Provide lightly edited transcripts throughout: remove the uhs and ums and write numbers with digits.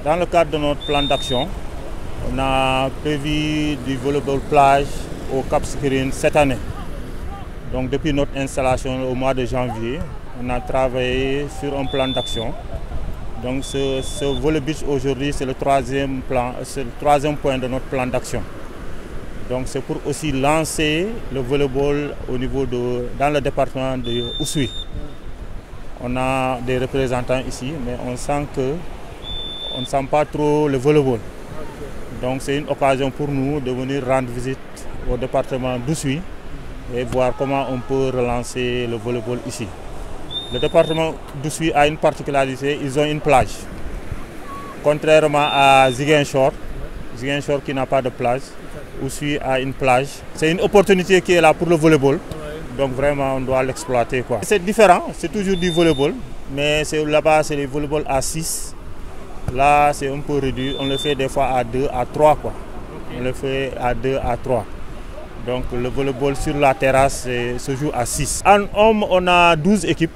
Dans le cadre de notre plan d'action, on a prévu du volleyball plage au Cap Skirring cette année. Donc depuis notre installation au mois de janvier, on a travaillé sur un plan d'action. Donc ce volley beach aujourd'hui, c'est le troisième point de notre plan d'action. Donc c'est pour aussi lancer le volleyball dans le département de Oussouye. On a des représentants ici, mais on ne sent pas trop le volleyball. Donc c'est une occasion pour nous de venir rendre visite au département d'Oussouye et voir comment on peut relancer le volleyball ici. Le département d'Oussouye a une particularité, ils ont une plage. Contrairement à Ziguinchor qui n'a pas de plage, Oussouye a une plage. C'est une opportunité qui est là pour le volleyball. Donc vraiment on doit l'exploiter. C'est différent, c'est toujours du volleyball, mais là-bas c'est le volleyball à 6. Là c'est un peu réduit, on le fait des fois à 2, à 3 quoi. On le fait à 2, à 3. Donc le volleyball sur la terrasse se joue à 6. En hommes, on a 12 équipes,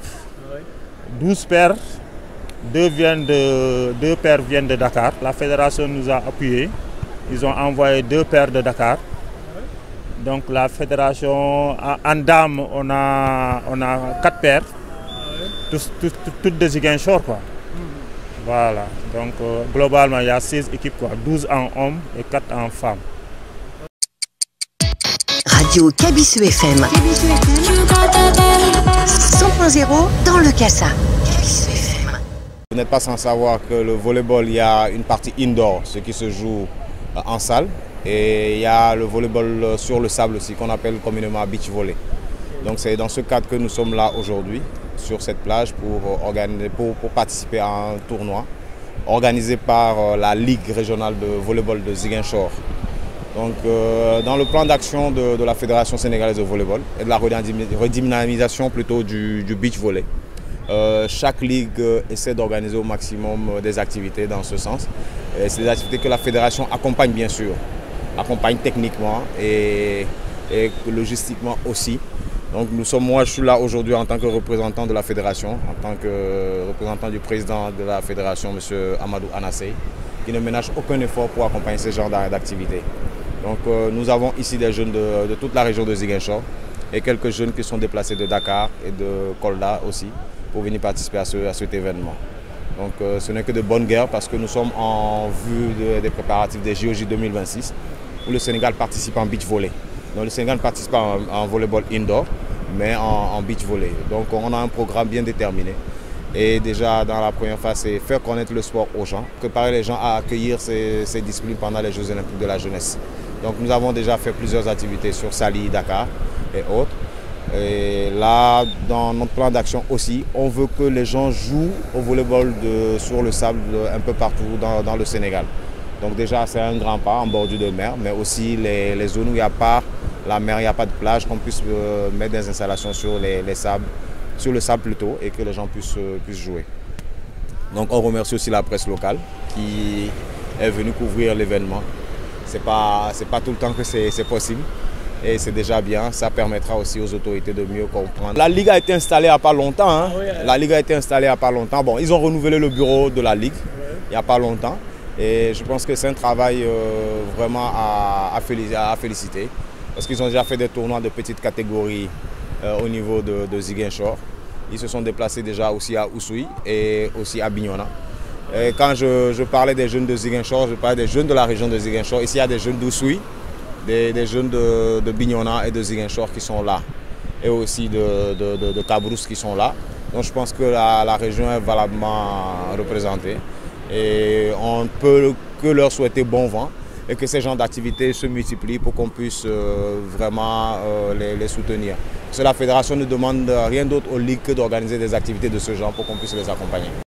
12 paires, 2 paires viennent de Dakar. La fédération nous a appuyés, ils ont envoyé 2 paires de Dakar. Donc la fédération, en dames, on a 4 paires, toutes de Ziguinchor quoi. Voilà, donc globalement il y a 16 équipes quoi, 12 en hommes et 4 en femmes. Radio Kabisu FM 100.0 dans le Cassa. Kabisu FM. Vous n'êtes pas sans savoir que le volleyball, il y a une partie indoor, ce qui se joue en salle, et il y a le volleyball sur le sable aussi, qu'on appelle communément beach volley. Donc c'est dans ce cadre que nous sommes là aujourd'hui, sur cette plage, pour participer à un tournoi organisé par la Ligue régionale de volleyball de Ziguinchor. Donc, dans le plan d'action de la Fédération sénégalaise de volleyball et de la redynamisation plutôt du beach volley, chaque ligue essaie d'organiser au maximum des activités dans ce sens. C'est des activités que la fédération accompagne bien sûr, accompagne techniquement et logistiquement aussi. Donc moi je suis là aujourd'hui en tant que représentant de la fédération, en tant que représentant du président de la fédération, M. Amadou Anassey, qui ne ménage aucun effort pour accompagner ce genre d'activités. Donc nous avons ici des jeunes de toute la région de Ziguinchor et quelques jeunes qui sont déplacés de Dakar et de Kolda aussi pour venir participer à cet événement. Donc ce n'est que de bonne guerre parce que nous sommes en vue des préparatifs des JOJ 2026 où le Sénégal participe en beach volley. Donc le Sénégal participe en volleyball indoor mais en beach volley. Donc on a un programme bien déterminé. Et déjà dans la première phase, c'est faire connaître le sport aux gens, préparer les gens à accueillir ces disciplines pendant les Jeux olympiques de la jeunesse. Donc nous avons déjà fait plusieurs activités sur Sali, Dakar et autres. Et là, dans notre plan d'action aussi, on veut que les gens jouent au volleyball sur le sable un peu partout dans le Sénégal. Donc déjà c'est un grand pas en bordure de mer, mais aussi les zones où il n'y a pas la mer, il n'y a pas de plage, qu'on puisse mettre des installations sur le sable plutôt, et que les gens puissent jouer. Donc on remercie aussi la presse locale qui est venue couvrir l'événement. C'est pas tout le temps que c'est possible et c'est déjà bien. Ça permettra aussi aux autorités de mieux comprendre. La Ligue a été installée il n'y a pas longtemps. Hein. La Ligue a été installée il n'y a pas longtemps. Bon, ils ont renouvelé le bureau de la Ligue il n'y a pas longtemps. Et je pense que c'est un travail vraiment à féliciter. Parce qu'ils ont déjà fait des tournois de petites catégories au niveau de Ziguinchor. Ils se sont déplacés déjà aussi à Oussouye et aussi à Bignona. Et quand je parlais des jeunes de Ziguinchor, je parlais des jeunes de la région de Ziguinchor. Ici, il y a des jeunes d'Oussouye, des jeunes de Bignona et de Ziguinchor qui sont là. Et aussi de Cabrousse qui sont là. Donc je pense que la région est valablement représentée. Et on ne peut que leur souhaiter bon vent et que ces genres d'activités se multiplient pour qu'on puisse vraiment les soutenir. Parce que la fédération ne demande rien d'autre aux ligues que d'organiser des activités de ce genre pour qu'on puisse les accompagner.